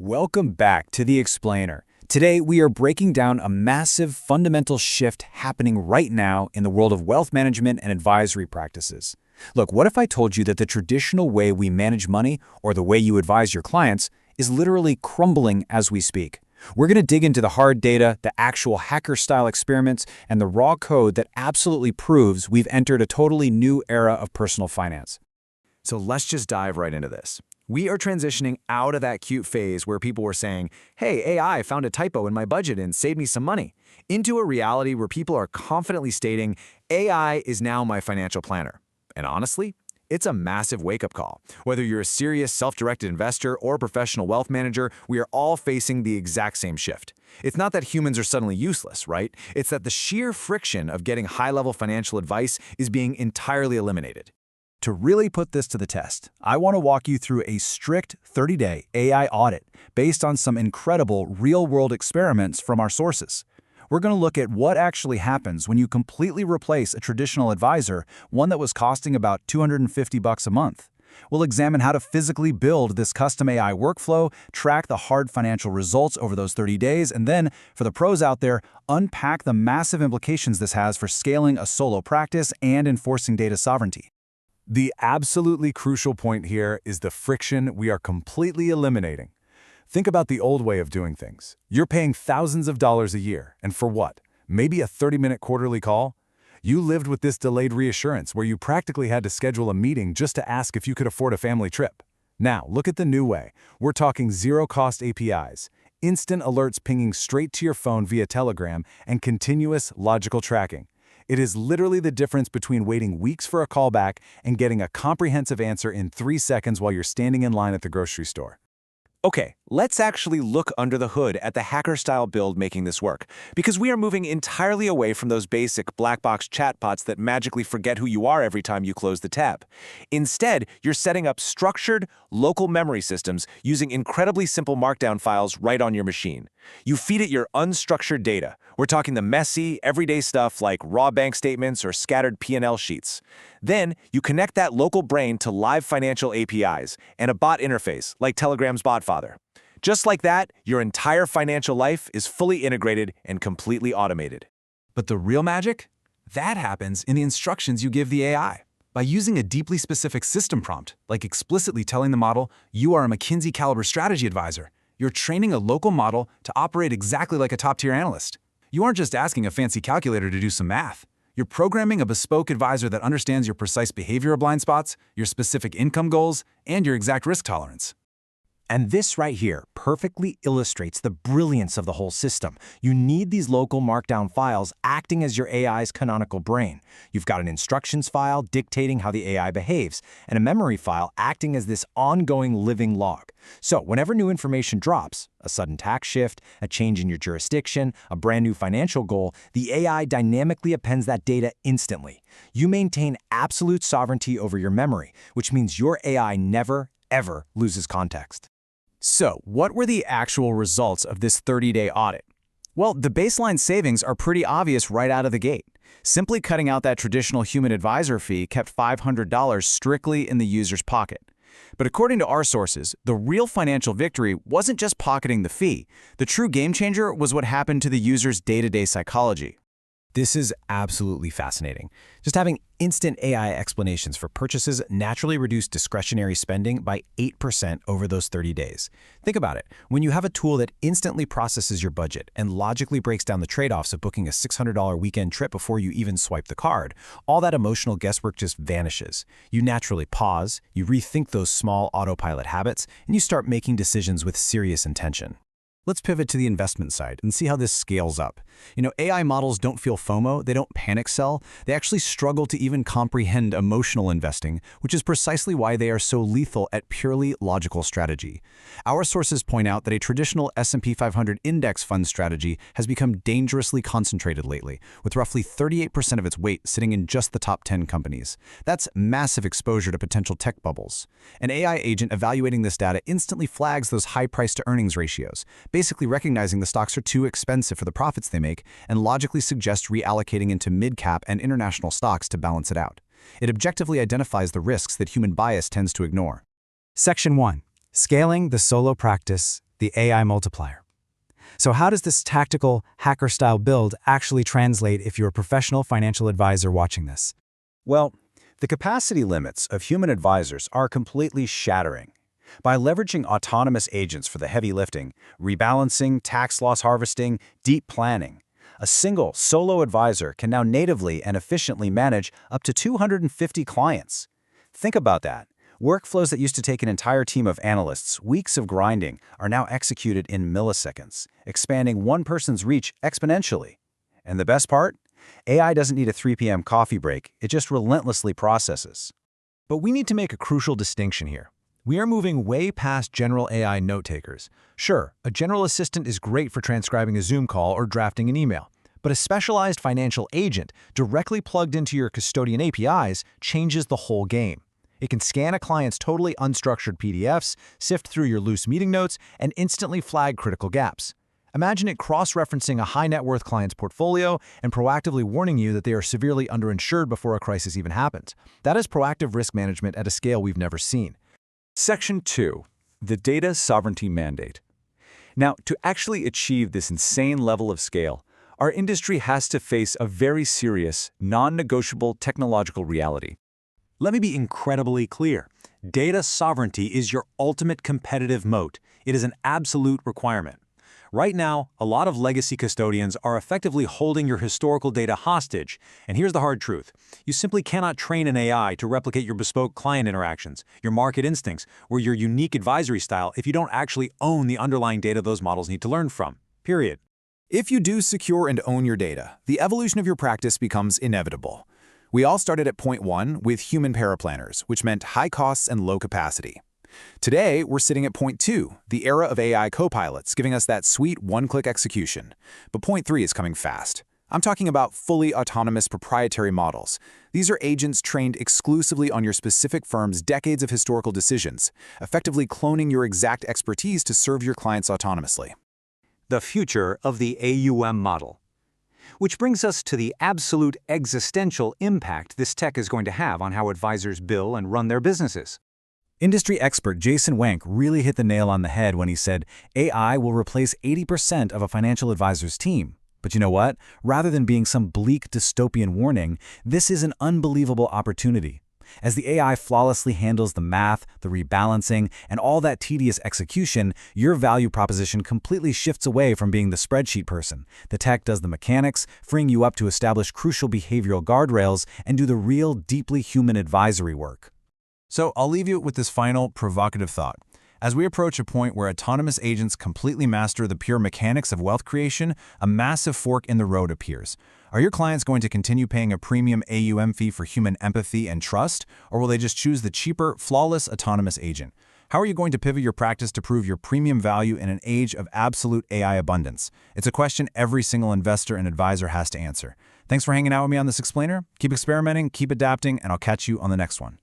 Welcome back to The Explainer. Today, we are breaking down a massive fundamental shift happening right now in the world of wealth management and advisory practices. Look, what if I told you that the traditional way we manage money, or the way you advise your clients, is literally crumbling as we speak? We're going to dig into the hard data, the actual hacker-style experiments, and the raw code that absolutely proves we've entered a totally new era of personal finance. So let's just dive right into this. We are transitioning out of that cute phase where people were saying, hey, AI found a typo in my budget and saved me some money, into a reality where people are confidently stating, AI is now my financial planner. And honestly, it's a massive wake-up call. Whether you're a serious self-directed investor or a professional wealth manager, we are all facing the exact same shift. It's not that humans are suddenly useless, right? It's that the sheer friction of getting high-level financial advice is being entirely eliminated. To really put this to the test, I want to walk you through a strict 30-day AI audit based on some incredible real-world experiments from our sources. We're going to look at what actually happens when you completely replace a traditional advisor, one that was costing about $250 a month. We'll examine how to physically build this custom AI workflow, track the hard financial results over those 30 days, and then, for the pros out there, unpack the massive implications this has for scaling a solo practice and enforcing data sovereignty. The absolutely crucial point here is the friction we are completely eliminating. Think about the old way of doing things. You're paying thousands of dollars a year, and for what? Maybe a 30-minute quarterly call? You lived with this delayed reassurance where you practically had to schedule a meeting just to ask if you could afford a family trip. Now, look at the new way. We're talking zero-cost APIs, instant alerts pinging straight to your phone via Telegram, and continuous logical tracking. It is literally the difference between waiting weeks for a callback and getting a comprehensive answer in 3 seconds while you're standing in line at the grocery store. Okay, let's actually look under the hood at the hacker-style build making this work, because we are moving entirely away from those basic black box chatbots that magically forget who you are every time you close the tab. Instead, you're setting up structured, local memory systems using incredibly simple markdown files right on your machine. You feed it your unstructured data. We're talking the messy, everyday stuff like raw bank statements or scattered P&L sheets. Then, you connect that local brain to live financial APIs and a bot interface like Telegram's BotFather. Just like that, your entire financial life is fully integrated and completely automated. But the real magic? That happens in the instructions you give the AI. By using a deeply specific system prompt, like explicitly telling the model, you are a McKinsey-caliber strategy advisor, you're training a local model to operate exactly like a top-tier analyst. You aren't just asking a fancy calculator to do some math. You're programming a bespoke advisor that understands your precise behavioral blind spots, your specific income goals, and your exact risk tolerance. And this right here perfectly illustrates the brilliance of the whole system. You need these local markdown files acting as your AI's canonical brain. You've got an instructions file dictating how the AI behaves, and a memory file acting as this ongoing living log. So whenever new information drops, a sudden tax shift, a change in your jurisdiction, a brand new financial goal, the AI dynamically appends that data instantly. You maintain absolute sovereignty over your memory, which means your AI never, ever loses context. So, what were the actual results of this 30-day audit? Well, the baseline savings are pretty obvious right out of the gate. Simply cutting out that traditional human advisor fee kept $500 strictly in the user's pocket. But according to our sources, the real financial victory wasn't just pocketing the fee. The true game changer was what happened to the user's day-to-day psychology. This is absolutely fascinating. Just having instant AI explanations for purchases naturally reduced discretionary spending by 8% over those 30 days. Think about it. When you have a tool that instantly processes your budget and logically breaks down the trade-offs of booking a $600 weekend trip before you even swipe the card, all that emotional guesswork just vanishes. You naturally pause, you rethink those small autopilot habits, and you start making decisions with serious intention. Let's pivot to the investment side and see how this scales up. AI models don't feel FOMO, they don't panic sell, they actually struggle to even comprehend emotional investing, which is precisely why they are so lethal at purely logical strategy. Our sources point out that a traditional S&P 500 index fund strategy has become dangerously concentrated lately, with roughly 38% of its weight sitting in just the top 10 companies. That's massive exposure to potential tech bubbles. An AI agent evaluating this data instantly flags those high price-to-earnings ratios, basically recognizing the stocks are too expensive for the profits they make and logically suggests reallocating into mid-cap and international stocks to balance it out. It objectively identifies the risks that human bias tends to ignore. Section 1. Scaling the solo practice the AI multiplier. So how does this tactical, hacker-style build actually translate if you're a professional financial advisor watching this? Well, the capacity limits of human advisors are completely shattering. By leveraging autonomous agents for the heavy lifting, rebalancing, tax loss harvesting, deep planning, a single solo advisor can now natively and efficiently manage up to 250 clients. Think about that. Workflows that used to take an entire team of analysts weeks of grinding are now executed in milliseconds, expanding one person's reach exponentially. And the best part? AI doesn't need a 3 p.m. coffee break, it just relentlessly processes. But we need to make a crucial distinction here. We are moving way past general AI note-takers. Sure, a general assistant is great for transcribing a Zoom call or drafting an email, but a specialized financial agent directly plugged into your custodian APIs changes the whole game. It can scan a client's totally unstructured PDFs, sift through your loose meeting notes, and instantly flag critical gaps. Imagine it cross-referencing a high-net-worth client's portfolio and proactively warning you that they are severely underinsured before a crisis even happens. That is proactive risk management at a scale we've never seen. Section 2. The Data Sovereignty Mandate. Now, to actually achieve this insane level of scale, our industry has to face a very serious, non-negotiable technological reality. Let me be incredibly clear. Data sovereignty is your ultimate competitive moat. It is an absolute requirement. Right now, a lot of legacy custodians are effectively holding your historical data hostage. And here's the hard truth. You simply cannot train an AI to replicate your bespoke client interactions, your market instincts, or your unique advisory style if you don't actually own the underlying data those models need to learn from. Period. If you do secure and own your data, the evolution of your practice becomes inevitable. We all started at point 1 with human paraplanners, which meant high costs and low capacity. Today, we're sitting at point 2, the era of AI copilots, giving us that sweet one-click execution. But point 3 is coming fast. I'm talking about fully autonomous proprietary models. These are agents trained exclusively on your specific firm's decades of historical decisions, effectively cloning your exact expertise to serve your clients autonomously. The future of the AUM model. Which brings us to the absolute existential impact this tech is going to have on how advisors bill and run their businesses. Industry expert Jason Wank really hit the nail on the head when he said AI will replace 80% of a financial advisor's team. But you know what? Rather than being some bleak dystopian warning, this is an unbelievable opportunity. As the AI flawlessly handles the math, the rebalancing, and all that tedious execution, your value proposition completely shifts away from being the spreadsheet person. The tech does the mechanics, freeing you up to establish crucial behavioral guardrails and do the real, deeply human advisory work. So I'll leave you with this final, provocative thought. As we approach a point where autonomous agents completely master the pure mechanics of wealth creation, a massive fork in the road appears. Are your clients going to continue paying a premium AUM fee for human empathy and trust, or will they just choose the cheaper, flawless autonomous agent? How are you going to pivot your practice to prove your premium value in an age of absolute AI abundance? It's a question every single investor and advisor has to answer. Thanks for hanging out with me on this explainer. Keep experimenting, keep adapting, and I'll catch you on the next one.